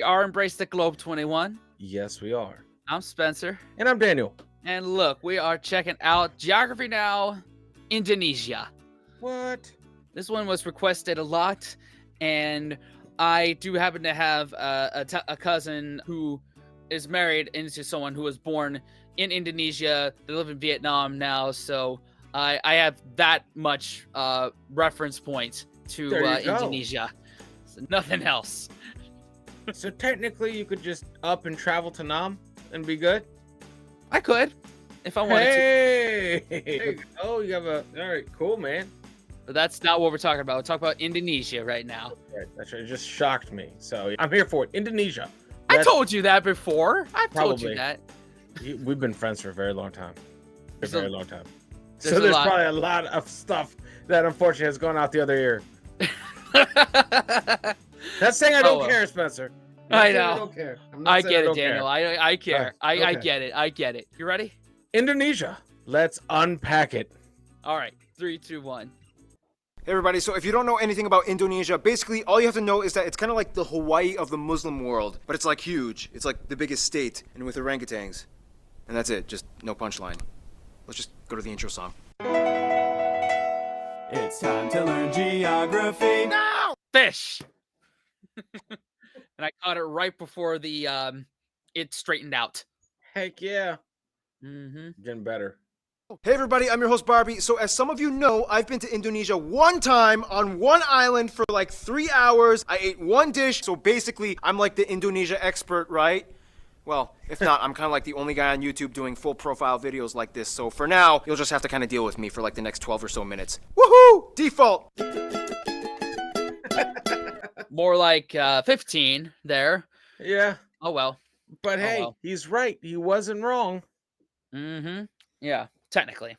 We are Embrace the Globe 21. Yes, we are. I'm Spencer. And I'm Daniel. And look, we are checking out Geography Now, Indonesia. What? This one was requested a lot, and I do happen to have a cousin who is married into someone who was born in Indonesia. They live in Vietnam now, so I have that much reference point to Indonesia. So nothing else. So technically, you could just up and travel to Nam and be good? I could, if I wanted to. Hey! Oh, you have a... All right, cool, man. But that's not what we're talking about. We're talking about Indonesia right now. That's right. It just shocked me. So I'm here for it. Indonesia. I told you that before. I've told you that. We've been friends for a very long time. A very long time. There's so there's probably a lot of stuff that unfortunately has gone out the other ear. That's saying I don't care, Spencer. I know. I don't care. I get it, Daniel. I care. I get it. I get it. You ready? Indonesia. Let's unpack it. All right. 3, 2, 1. Hey everybody, so if you don't know anything about Indonesia, basically all you have to know is that it's kind of like the Hawaii of the Muslim world, but it's like huge. It's like the biggest state, and with orangutans. And that's it, just no punchline. Let's just go to the intro song. It's time to learn geography. No! Fish! And I caught it right before the it straightened out. Heck yeah. Mm-hmm. Getting better. Hey everybody, I'm your host Barbie. So as some of you know, I've been to Indonesia one time on one island for like 3 hours. I ate one dish, so basically I'm like the Indonesia expert, right? Well, if not, I'm kind of like the only guy on YouTube doing full profile videos like this. So for now, you'll just have to kind of deal with me for like the next 12 or so minutes. Woohoo! Default! More like 15 there. Yeah. Oh well. But hey, he's right. He wasn't wrong. Mm-hmm. Yeah, technically.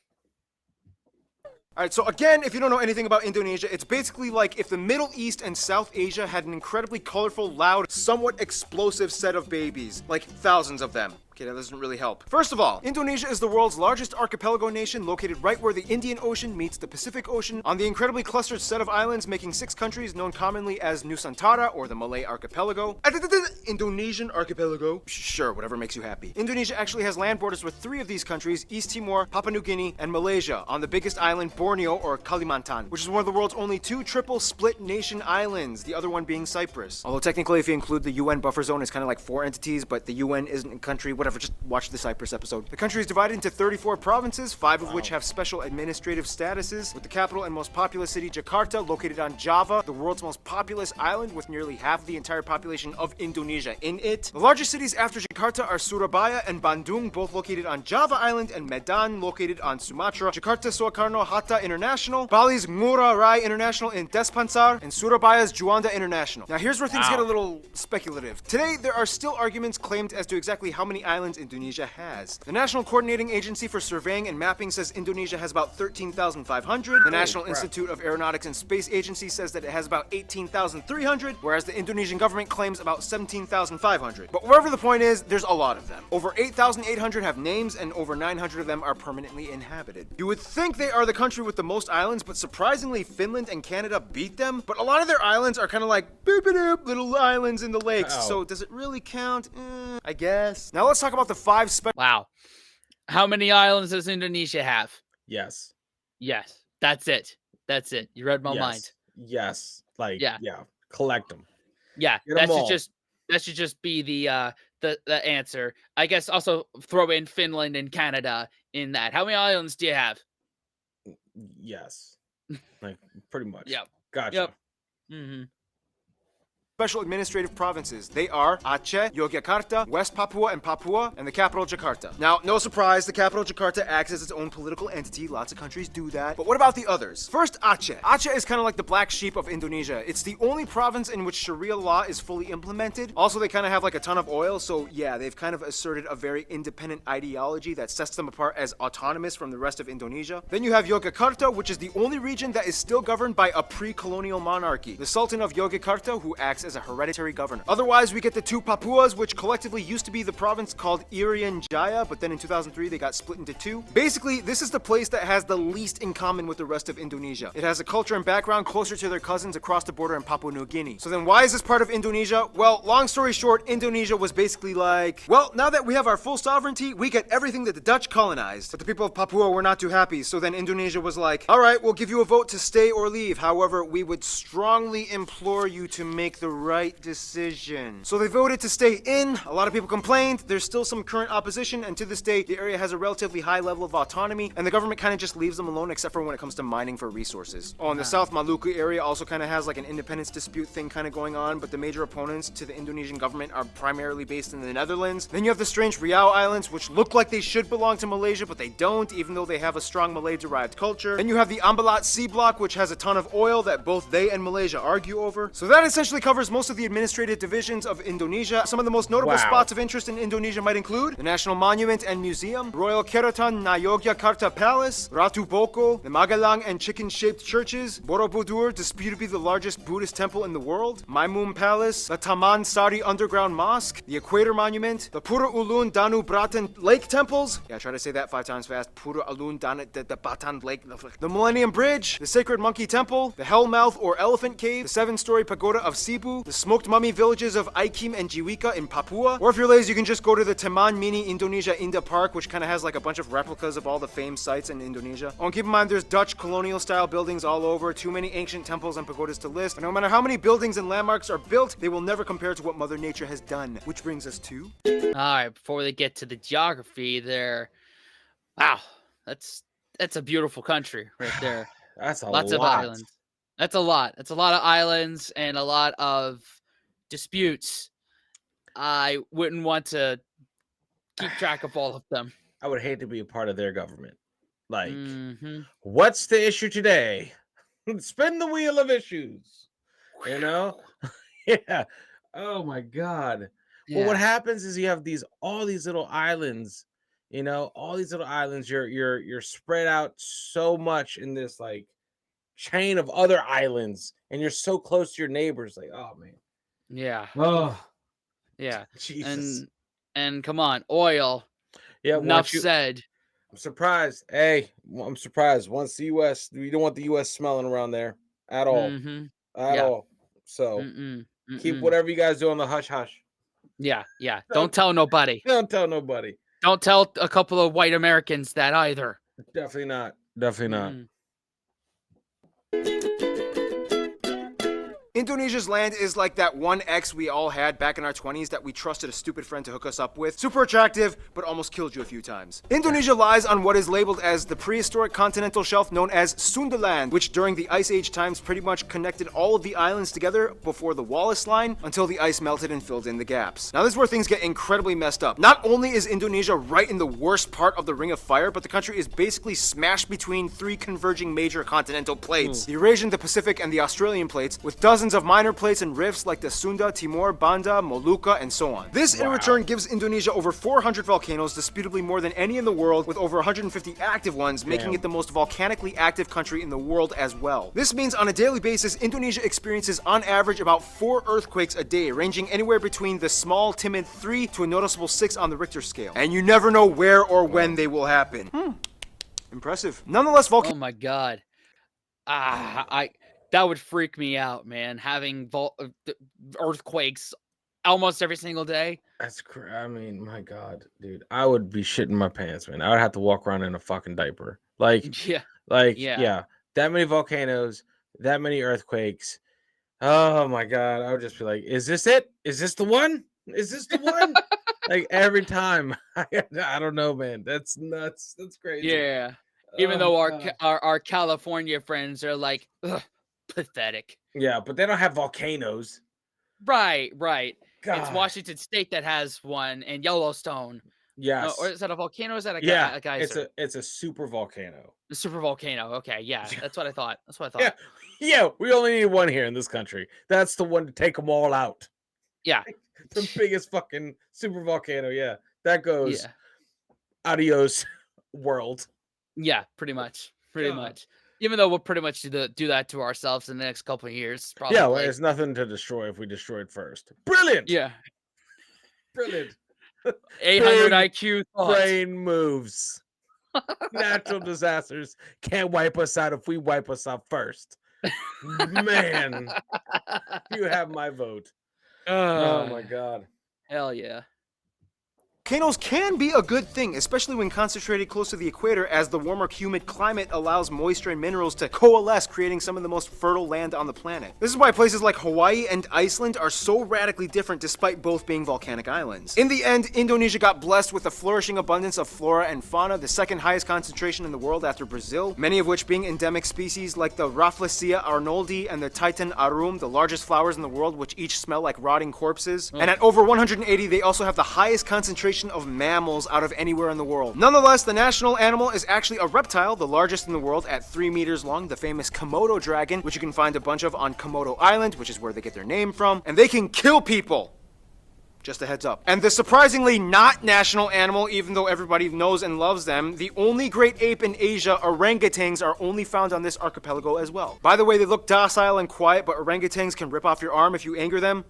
Alright, so again, if you don't know anything about Indonesia, it's basically like if the Middle East and South Asia had an incredibly colorful, loud, somewhat explosive set of babies. Like thousands of them. Okay, that doesn't really help. First of all, Indonesia is the world's largest archipelago nation located right where the Indian Ocean meets the Pacific Ocean on the incredibly clustered set of islands making 6 countries known commonly as Nusantara or the Malay Archipelago. Indonesian Archipelago. Sure, whatever makes you happy. Indonesia actually has land borders with 3 of these countries, East Timor, Papua New Guinea, and Malaysia, on the biggest island Borneo or Kalimantan, which is one of the world's only 2 triple split nation islands, the other one being Cyprus. Although technically if you include the UN buffer zone, it's kind of like 4 entities, but the UN isn't a country, whatever, just watch the Cyprus episode. The country is divided into 34 provinces, 5 of which have special administrative statuses, with the capital and most populous city, Jakarta, located on Java, the world's most populous island with nearly half the entire population of Indonesia in it. The largest cities after Jakarta are Surabaya and Bandung, both located on Java Island, and Medan, located on Sumatra. Jakarta Soekarno-Hatta International, Bali's Ngurah Rai International in Denpasar, and Surabaya's Juanda International. Now here's where things get a little speculative. Today, there are still arguments claimed as to exactly how many islands Indonesia has. The National Coordinating Agency for Surveying and Mapping says Indonesia has about 13,500. The National Institute of Aeronautics and Space Agency says that it has about 18,300, whereas the Indonesian government claims about 17,500. But wherever the point is, there's a lot of them. Over 8,800 have names, and over 900 of them are permanently inhabited. You would think they are the country with the most islands, but surprisingly, Finland and Canada beat them. But a lot of their islands are kind of like boop-a-doop little islands in the lakes. So does it really count? I guess. Now let's talk about the 5 special. Wow. How many islands does Indonesia have? Yes. Yes. That's it. That's it. You read my mind. Yes. Like, yeah. Collect them. Yeah. That should just be the answer. I guess also throw in Finland and Canada in that. How many islands do you have? Yes. Like, pretty much. Yep. Gotcha. Yep. Mm-hmm. Special administrative provinces. They are Aceh, Yogyakarta, West Papua and Papua, and the capital Jakarta. Now, no surprise, the capital Jakarta acts as its own political entity. Lots of countries do that. But what about the others? First, Aceh. Aceh is kind of like the black sheep of Indonesia. It's the only province in which Sharia law is fully implemented. Also, they kind of have like a ton of oil, so yeah, they've kind of asserted a very independent ideology that sets them apart as autonomous from the rest of Indonesia. Then you have Yogyakarta, which is the only region that is still governed by a pre-colonial monarchy. The Sultan of Yogyakarta, who acts as as a hereditary governor. Otherwise, we get the two Papuas, which collectively used to be the province called Irian Jaya, but then in 2003 they got split into two. Basically, this is the place that has the least in common with the rest of Indonesia. It has a culture and background closer to their cousins across the border in Papua New Guinea. So then why is this part of Indonesia? Well, long story short, Indonesia was basically like, well, now that we have our full sovereignty, we get everything that the Dutch colonized. But the people of Papua were not too happy, so then Indonesia was like, all right, we'll give you a vote to stay or leave. However, we would strongly implore you to make the right decision. So they voted to stay in. A lot of people complained. There's still some current opposition, and to this day, the area has a relatively high level of autonomy, and the government kind of just leaves them alone, except for when it comes to mining for resources. Oh, and the South Maluku area also kind of has like an independence dispute thing kind of going on, but the major opponents to the Indonesian government are primarily based in the Netherlands. Then you have the strange Riau Islands, which look like they should belong to Malaysia, but they don't, even though they have a strong Malay-derived culture. Then you have the Ambalat Sea Block, which has a ton of oil that both they and Malaysia argue over. So that essentially covers most of the administrative divisions of Indonesia. Some of the most notable spots of interest in Indonesia might include the National Monument and Museum, Royal Keraton Ngayogyakarta Palace, Ratu Boko, the Magelang and chicken-shaped churches, Borobudur, disputed to be the largest Buddhist temple in the world, Maimum Palace, the Taman Sari Underground Mosque, the Equator Monument, the Pura Ulun Danu Bratan Lake Temples, yeah, try to say that 5 times fast, Pura Ulun Danu the Batan Lake, the Millennium Bridge, the Sacred Monkey Temple, the Hellmouth or Elephant Cave, the 7-story pagoda of Cebu, the smoked mummy villages of Aikim and Jiwika in Papua, or if you're lazy, you can just go to the Taman Mini Indonesia Indah Park, which kind of has like a bunch of replicas of all the famed sites in Indonesia. Oh, and keep in mind, there's Dutch colonial style buildings all over, too many ancient temples and pagodas to list, and no matter how many buildings and landmarks are built, they will never compare to what Mother Nature has done. Which brings us to... Alright, before they get to the geography there, wow, that's a beautiful country right there. That's a Lots lot. of islands. That's a lot. It's a lot of islands and a lot of disputes. I wouldn't want to keep track of all of them. I would hate to be a part of their government. Like, Mhm. what's the issue today? Spin the wheel of issues. You know? Yeah. Oh my God. Well, what Yeah. happens is you have all these little islands, all these little islands. You're spread out so much in this like chain of other islands, and you're so close to your neighbors. Like, oh man. Yeah. Oh Yeah. Jesus. And come on, oil. Yeah, Enough said. I'm surprised. Hey, I'm surprised. Once the U.S., we don't want the U.S. smelling around there at all, Mhm. at Yeah. all. So Mm-mm. keep Mm-mm. whatever you guys do on the hush hush. Yeah. Yeah. Don't tell nobody. Don't tell nobody. Don't tell a couple of white Americans that either. Definitely not. Definitely not. Mm-mm. Indonesia's land is like that one ex we all had back in our 20s that we trusted a stupid friend to hook us up with. Super attractive, but almost killed you a few times. Indonesia lies on what is labeled as the prehistoric continental shelf known as Sundaland, which during the Ice Age times pretty much connected all of the islands together before the Wallace Line until the ice melted and filled in the gaps. Now this is where things get incredibly messed up. Not only is Indonesia right in the worst part of the Ring of Fire, but the country is basically smashed between 3 converging major continental plates. The Eurasian, the Pacific, and the Australian plates, with dozens of minor plates and rifts like the Sunda, Timor, Banda, Molucca, and so on. This in return gives Indonesia over 400 volcanoes, disputably more than any in the world, with over 150 active ones, making it the most volcanically active country in the world as well. This means on a daily basis, Indonesia experiences on average about 4 earthquakes a day, ranging anywhere between the small, timid 3 to a noticeable 6 on the Richter scale. And you never know where or when they will happen. Impressive. Nonetheless, Oh my God. That would freak me out, man. Having earthquakes almost every single day. I mean, my God, dude, I would be shitting my pants, man. I would have to walk around in a fucking diaper. Yeah. Yeah, that many volcanoes, that many earthquakes. Oh my God, I would just be like, is this it? Is this the one? Is this the one? Like every time. I don't know, man. That's nuts. That's crazy. Yeah. Even though our California friends are like, ugh, pathetic. Yeah, but they don't have volcanoes. Right. God. It's Washington State that has one, and Yellowstone. Yes. Or is that a volcano? Or is that a geyser? It's a super volcano. A super volcano. Okay, yeah, that's what I thought. Yeah. We only need one here in this country. That's the one to take them all out. Yeah. The biggest fucking super volcano. Yeah, that goes. Yeah. Adios, world. Yeah, pretty much. Pretty much. Even though we'll pretty much do that to ourselves in the next couple of years, probably. Yeah, well, it's nothing to destroy if we destroy it first. Brilliant. Yeah. Brilliant. 800 Big IQ thought. brain moves. Natural disasters can't wipe us out if we wipe us out first. Man, you have my vote. Oh my god. Hell yeah. Volcanoes can be a good thing, especially when concentrated close to the equator, as the warmer, humid climate allows moisture and minerals to coalesce, creating some of the most fertile land on the planet. This is why places like Hawaii and Iceland are so radically different despite both being volcanic islands. In the end, Indonesia got blessed with a flourishing abundance of flora and fauna, the second highest concentration in the world after Brazil, many of which being endemic species like the Rafflesia arnoldi and the Titan arum, the largest flowers in the world, which each smell like rotting corpses. And at over 180, they also have the highest concentration of mammals out of anywhere in the world. Nonetheless, the national animal is actually a reptile, the largest in the world at 3 meters long, the famous Komodo dragon, which you can find a bunch of on Komodo Island, which is where they get their name from, and they can kill people. Just a heads up. And the surprisingly not national animal, even though everybody knows and loves them, the only great ape in Asia, orangutans, are only found on this archipelago as well. By the way, they look docile and quiet, but orangutans can rip off your arm if you anger them.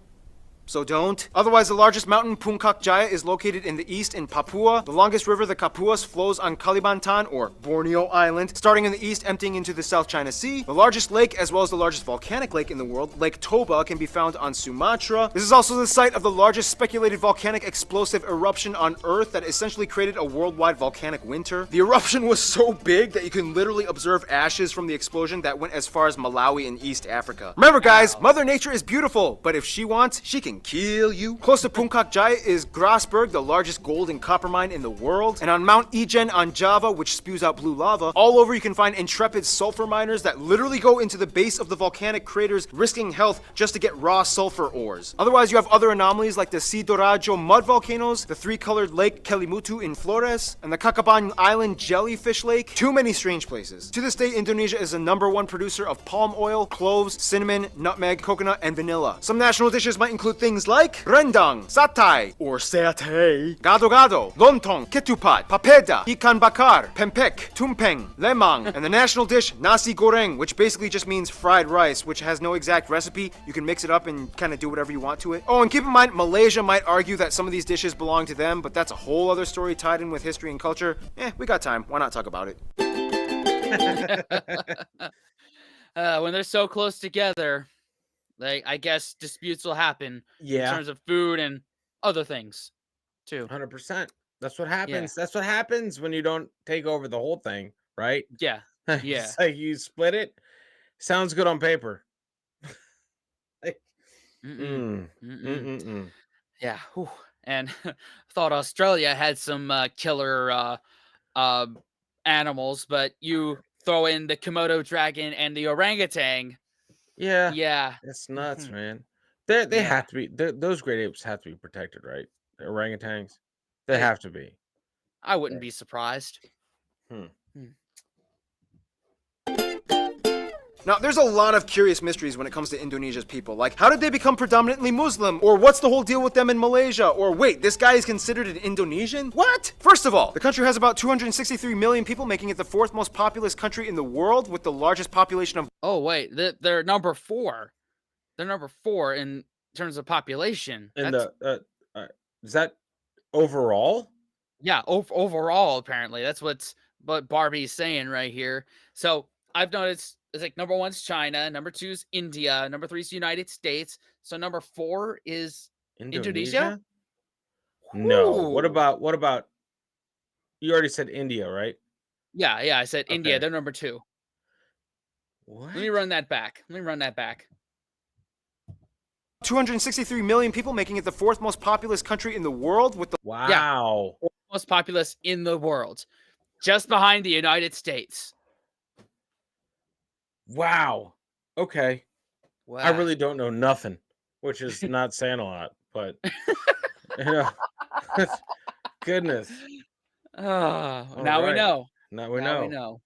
So don't. Otherwise, the largest mountain, Puncak Jaya, is located in the east in Papua. The longest river, the Kapuas, flows on Kalimantan, or Borneo Island, starting in the east, emptying into the South China Sea. The largest lake, as well as the largest volcanic lake in the world, Lake Toba, can be found on Sumatra. This is also the site of the largest speculated volcanic explosive eruption on Earth that essentially created a worldwide volcanic winter. The eruption was so big that you can literally observe ashes from the explosion that went as far as Malawi in East Africa. Remember, guys, Mother Nature is beautiful, but if she wants, she can kill you. Close to Puncak Jaya is Grasberg, the largest gold and copper mine in the world. And on Mount Ijen on Java, which spews out blue lava, all over you can find intrepid sulfur miners that literally go into the base of the volcanic craters, risking health just to get raw sulfur ores. Otherwise, you have other anomalies like the Sidorajo mud volcanoes, the three-colored lake Kelimutu in Flores, and the Kakaban Island jellyfish lake. Too many strange places. To this day, Indonesia is the #1 producer of palm oil, cloves, cinnamon, nutmeg, coconut, and vanilla. Some national dishes might include things like rendang, satay, or satay, gado-gado, lontong, ketupat, papeda, ikan bakar, pempek, tumpeng, lemang, and the national dish nasi goreng, which basically just means fried rice, which has no exact recipe. You can mix it up and kind of do whatever you want to it. Oh, and keep in mind, Malaysia might argue that some of these dishes belong to them, but that's a whole other story tied in with history and culture. We got time. Why not talk about it? When they're so close together, like, I guess disputes will happen in Yeah, terms of food and other things too. 100%. That's what happens. That's what happens when you don't take over the whole thing, right? Yeah. Yeah. It's like you split it. Sounds good on paper. Like, Mm-mm. mm, Mm-mm. mm. Yeah. Whew. And thought Australia had some killer animals, but you throw in the Komodo dragon and the orangutan. Yeah, Yeah. it's nuts, Mhm. man. They Yeah. have to be. Those great apes have to be protected, right? The orangutans, they Hey, have to be. I wouldn't Right. be surprised. Hmm. Now, there's a lot of curious mysteries when it comes to Indonesia's people. Like, how did they become predominantly Muslim? Or what's the whole deal with them in Malaysia? Or wait, this guy is considered an Indonesian? What? First of all, the country has about 263 million people, making it the 4th most populous country in the world, with the largest population of Oh wait, they're number 4. They're number 4 in terms of population. And That's is that overall? yeah, overall apparently. That's what Barbie's saying right here. So I've noticed it's like number 1's China, number 2 is India, number 3 is United States. So number 4 is Indonesia. Indonesia? No. What Ooh. about? You already said India, right? Yeah, I said India. Okay. They're number 2. What? Let me run that back. 263 million people, making it the 4th most populous country in the world, with the Wow. Most populous in the world, just behind the United States. Wow. Okay. Wow. I really don't know nothing, which is not saying a lot, but you know, goodness. Now we right. know. Now we Now know. we know.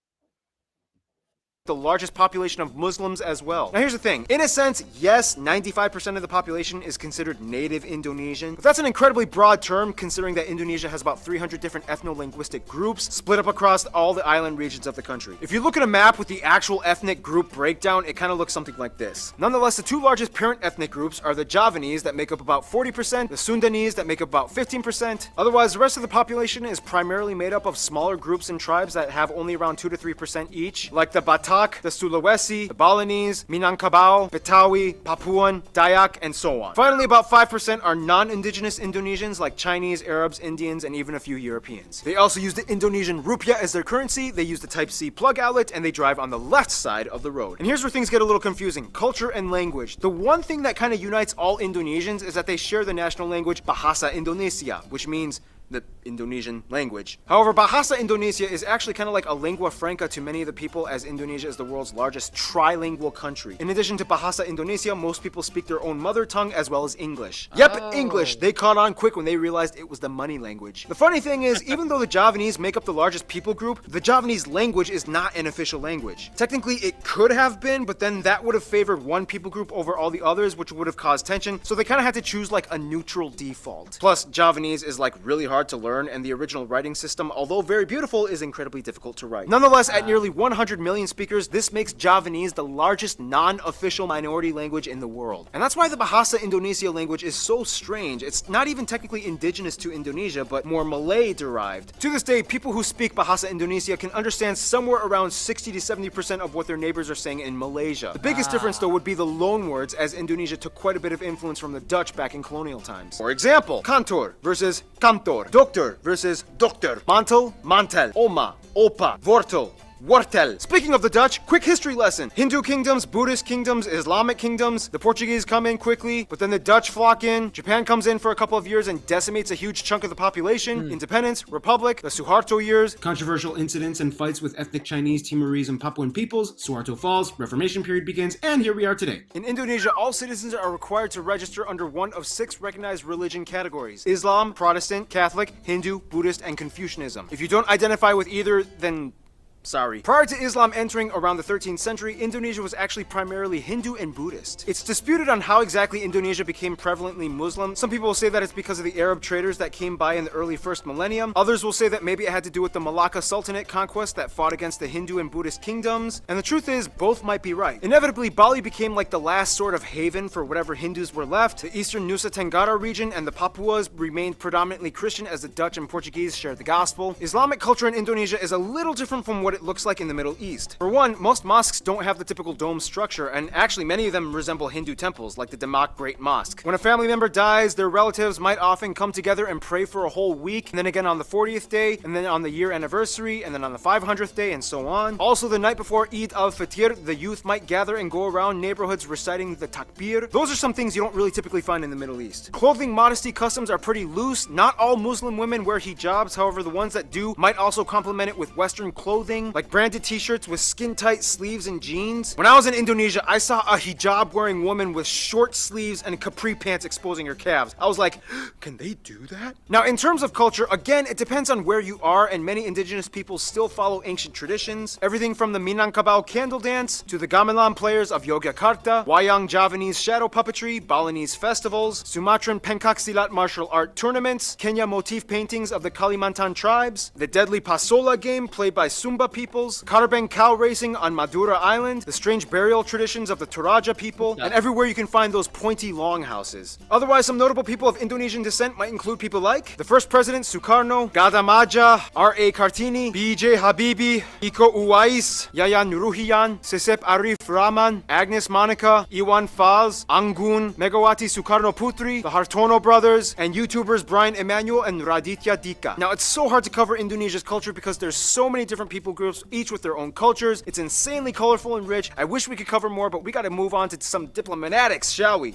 the largest population of Muslims as well. Now here's the thing, in a sense, yes, 95% of the population is considered native Indonesian, but that's an incredibly broad term considering that Indonesia has about 300 different ethno-linguistic groups split up across all the island regions of the country. If you look at a map with the actual ethnic group breakdown, it kind of looks something like this. Nonetheless, the two largest parent ethnic groups are the Javanese that make up about 40%, the Sundanese that make up about 15%. Otherwise, the rest of the population is primarily made up of smaller groups and tribes that have only around 2 to 3% each, like the Batak, the Sulawesi, the Balinese, Minangkabau, Betawi, Papuan, Dayak, and so on. Finally, about 5% are non-indigenous Indonesians like Chinese, Arabs, Indians, and even a few Europeans. They also use the Indonesian rupiah as their currency, they use the Type-C plug outlet, and they drive on the left side of the road. And here's where things get a little confusing. Culture and language. The one thing that kind of unites all Indonesians is that they share the national language Bahasa Indonesia, which means the Indonesian language. However, Bahasa Indonesia is actually kind of like a lingua franca to many of the people, as Indonesia is the world's largest trilingual country. In addition to Bahasa Indonesia, most people speak their own mother tongue as well as English. Yep, English. They caught on quick when they realized it was the money language. The funny thing is, even though the Javanese make up the largest people group, the Javanese language is not an official language. Technically, it could have been, but then that would have favored one people group over all the others, which would have caused tension, so they kind of had to choose like a neutral default. Plus, Javanese is like really hard to learn, and the original writing system, although very beautiful, is incredibly difficult to write. Nonetheless, at nearly 100 million speakers, this makes Javanese the largest non-official minority language in the world. And that's why the Bahasa Indonesia language is so strange. It's not even technically indigenous to Indonesia, but more Malay-derived. To this day, people who speak Bahasa Indonesia can understand somewhere around 60 to 70% of what their neighbors are saying in Malaysia. The biggest difference, though, would be the loanwords, as Indonesia took quite a bit of influence from the Dutch back in colonial times. For example, kantor versus kantor, doctor versus doctor, mantel, mantel, oma, opa, wortel, wortel. Speaking of the Dutch, quick history lesson. Hindu kingdoms, Buddhist kingdoms, Islamic kingdoms. The Portuguese come in quickly, but then the Dutch flock in. Japan comes in for a couple of years and decimates a huge chunk of the population. Independence, Republic, the Suharto years. Controversial incidents and fights with ethnic Chinese, Timorese, and Papuan peoples. Suharto falls, Reformation period begins, and here we are today. In Indonesia, all citizens are required to register under one of 6 recognized religion categories: Islam, Protestant, Catholic, Hindu, Buddhist, and Confucianism. If you don't identify with either, then sorry. Prior to Islam entering around the 13th century, Indonesia was actually primarily Hindu and Buddhist. It's disputed on how exactly Indonesia became prevalently Muslim. Some people will say that it's because of the Arab traders that came by in the early first millennium. Others will say that maybe it had to do with the Malacca Sultanate conquest that fought against the Hindu and Buddhist kingdoms. And the truth is, both might be right. Inevitably, Bali became like the last sort of haven for whatever Hindus were left. The eastern Nusa Tenggara region and the Papuas remained predominantly Christian, as the Dutch and Portuguese shared the gospel. Islamic culture in Indonesia is a little different from what it looks like in the Middle East. For one, most mosques don't have the typical dome structure, and actually many of them resemble Hindu temples, like the Demak Great Mosque. When a family member dies, their relatives might often come together and pray for a whole week, and then again on the 40th day, and then on the year anniversary, and then on the 500th day, and so on. Also, the night before Eid al-Fitr, the youth might gather and go around neighborhoods reciting the takbir. Those are some things you don't really typically find in the Middle East. Clothing modesty customs are pretty loose. Not all Muslim women wear hijabs, however, the ones that do might also complement it with Western clothing, like branded t-shirts with skin-tight sleeves and jeans. When I was in Indonesia, I saw a hijab-wearing woman with short sleeves and capri pants exposing her calves. I was like, can they do that? Now, in terms of culture, again, it depends on where you are, and many indigenous peoples still follow ancient traditions. Everything from the Minangkabau candle dance, to the gamelan players of Yogyakarta, Wayang Javanese shadow puppetry, Balinese festivals, Sumatran pencak silat martial art tournaments, Kenya motif paintings of the Kalimantan tribes, the deadly pasola game played by Sumba peoples, Karbeng cow racing on Madura Island, the strange burial traditions of the Toraja people, and everywhere you can find those pointy longhouses. Otherwise, some notable people of Indonesian descent might include people like the first president Sukarno, Gada Maja, R.A. Kartini, B.J. Habibie, Iko Uwais, Yayan Nuruhian, Sesep Arif Rahman, Agnes Monica, Iwan Fals, Anggun, Megawati Sukarno Putri, the Hartono brothers, and YouTubers Brian Emanuel and Raditya Dika. Now, it's so hard to cover Indonesia's culture because there's so many different people groups, each with their own cultures. It's insanely colorful and rich. I wish we could cover more, but we gotta move on to some diplomatics, shall we?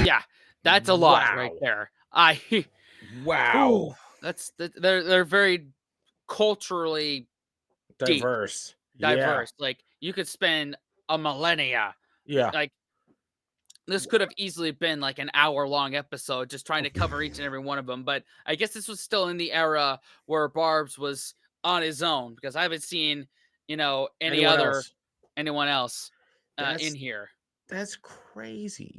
Yeah, that's a lot right there. Wow. They're very culturally Diverse. diverse. Like, you could spend a millennia. Yeah. Like, this could have easily been like an hour-long episode just trying to cover each and every one of them. But I guess this was still in the era where Barbs was on his own, because I haven't seen, any Anyone other else? anyone else That's in here. that's crazy.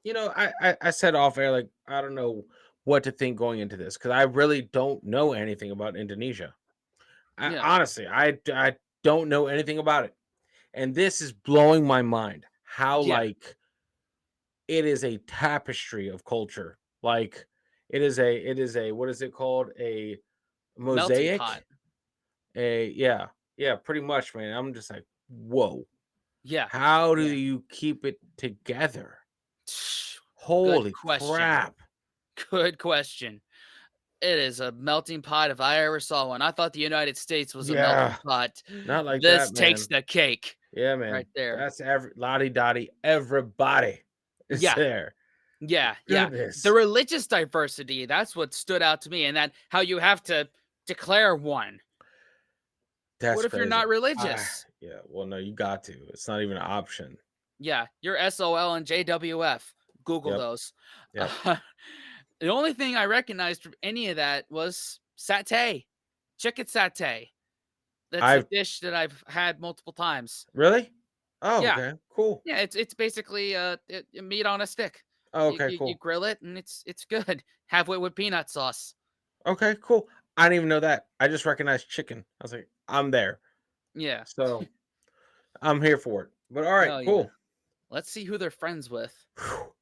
I said off air, like, I don't know what to think going into this because I really don't know anything about Indonesia. Yeah. Honestly, I don't know anything about it, and this is blowing my mind. How Yeah. like it is a tapestry of culture. Like it is a what is it called? A Melting pot. mosaic. Yeah, pretty much, man. I'm just like, whoa. Yeah. How do Yeah. you keep it together? Good Holy question. crap. Good question. It is a melting pot if I ever saw one. I thought the United States was a melting Yeah, pot. not like This that, takes man. the cake Yeah, man. right there. That's every lottie dottie. Everybody is Yeah. there. Yeah. Yeah. The Goodness. religious diversity, that's what stood out to me, and that how you have to declare one. That's What if you're crazy. not religious? Yeah. Well, no, you got to. It's not even an option. Yeah, you're SOL and JWF. Google Yep. those. Yep. The only thing I recognized from any of that was satay, chicken satay. That's a I've dish that I've had multiple times. really. Oh, Yeah, okay. Cool. yeah, it's basically meat on a stick. Oh, You, okay. you you Cool. grill it and it's good. Halfway with peanut sauce. Okay. Cool. I didn't even know that. I just recognized chicken. I was like, I'm there. Yeah. So I'm here for it. But all right. Oh yeah. Cool. Let's see who they're friends with. Whew.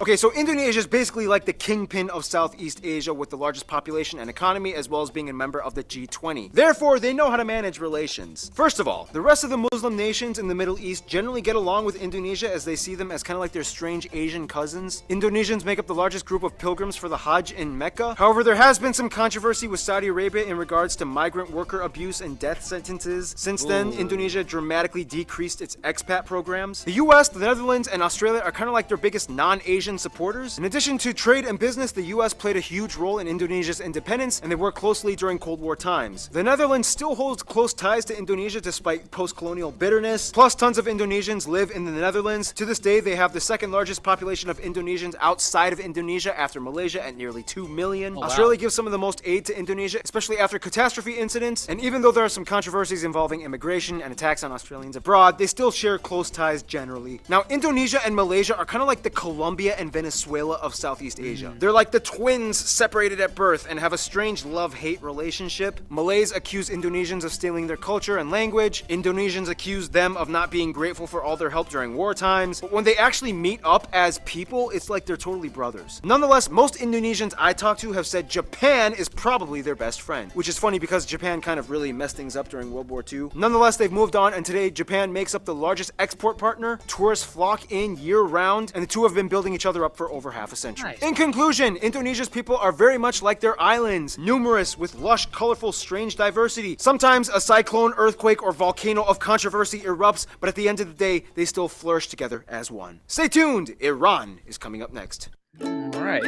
Okay, so Indonesia is basically like the kingpin of Southeast Asia with the largest population and economy, as well as being a member of the G20. Therefore, they know how to manage relations. First of all, the rest of the Muslim nations in the Middle East generally get along with Indonesia as they see them as kind of like their strange Asian cousins. Indonesians make up the largest group of pilgrims for the Hajj in Mecca. However, there has been some controversy with Saudi Arabia in regards to migrant worker abuse and death sentences. Since then, Indonesia dramatically decreased its expat programs. The US, the Netherlands, and Australia are kind of like their biggest non-Asian supporters. In addition to trade and business, the US played a huge role in Indonesia's independence, and they worked closely during Cold War times. The Netherlands still holds close ties to Indonesia despite post-colonial bitterness. Plus, tons of Indonesians live in the Netherlands. To this day, they have the second largest population of Indonesians outside of Indonesia after Malaysia at nearly 2 million. Oh, wow. Australia gives some of the most aid to Indonesia, especially after catastrophe incidents. And even though there are some controversies involving immigration and attacks on Australians abroad, they still share close ties generally. Now, Indonesia and Malaysia are kind of like the Colombia and Venezuela of Southeast Asia. They're like the twins separated at birth and have a strange love-hate relationship. Malays accuse Indonesians of stealing their culture and language. Indonesians accuse them of not being grateful for all their help during war times. But when they actually meet up as people, it's like they're totally brothers. Nonetheless, most Indonesians I talk to have said Japan is probably their best friend, which is funny because Japan kind of really messed things up during World War II. Nonetheless, they've moved on, and today Japan makes up the largest export partner. Tourists flock in year-round, and the two have been building each other up for over half a century. Nice. In conclusion, Indonesia's people are very much like their islands, numerous with lush, colorful, strange diversity. Sometimes a cyclone, earthquake, or volcano of controversy erupts, but at the end of the day, they still flourish together as one. Stay tuned, Iran is coming up next. All right.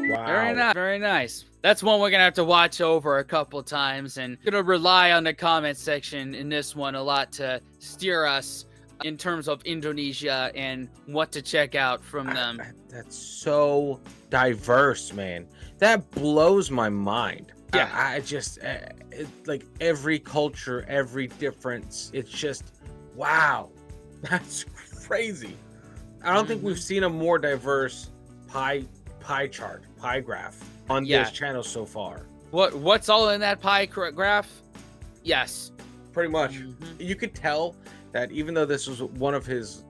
Wow. Very nice. Very nice. That's one we're gonna have to watch over a couple times, and gonna rely on the comment section in this one a lot to steer us in terms of Indonesia and what to check out from them. That's so diverse, man. That blows my mind. Yeah. I just like every culture, every difference. It's just wow. That's crazy. I don't think we've seen a more diverse pie chart, pie graph on Yeah. this channel so far. What's all in that pie graph? Yes. Pretty much. Mhm. You could tell that even though this was one of his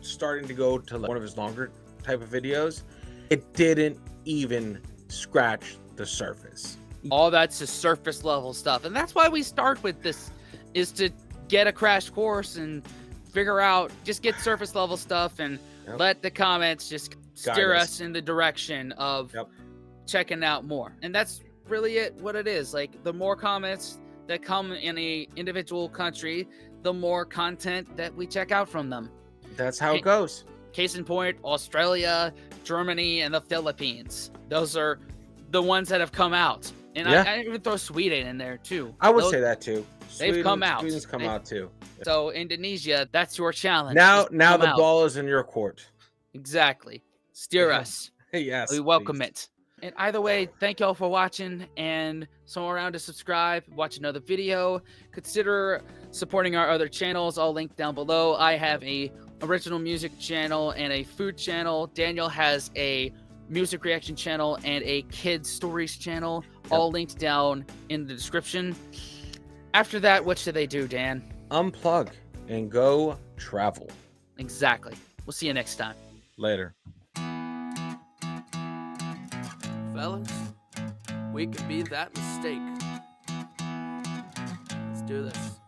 starting to go to one of his longer type of videos, it didn't even scratch the surface. All that's the surface level stuff, and that's why we start with this, is to get a crash course and figure out, just get surface level stuff, and Yep. let the comments just Guide steer us. us in the direction of Yep. checking out more. And that's really what it is. Like, the more comments that come in a individual country, the more content that we check out from them. That's how it goes. Case in point, Australia, Germany, and the Philippines. Those are the ones that have come out. And Yeah. I even throw Sweden in there too. I would Those- say that too. They've come out. Sweden's come They've- out too. So Indonesia, that's your challenge. Now is to now come the out. ball is in your court. Exactly. Steer Yeah. us. Yes. We welcome please. it. And either way, thank y'all for watching, and somewhere around to subscribe, watch another video. Consider supporting our other channels, all linked down below. I have a original music channel and a food channel. Daniel has a music reaction channel and a kids stories channel, all linked down in the description. After that, what should they do, Dan? Unplug and go travel. Exactly. We'll see you next time. Later. Fellas, we could be that mistake. Let's do this.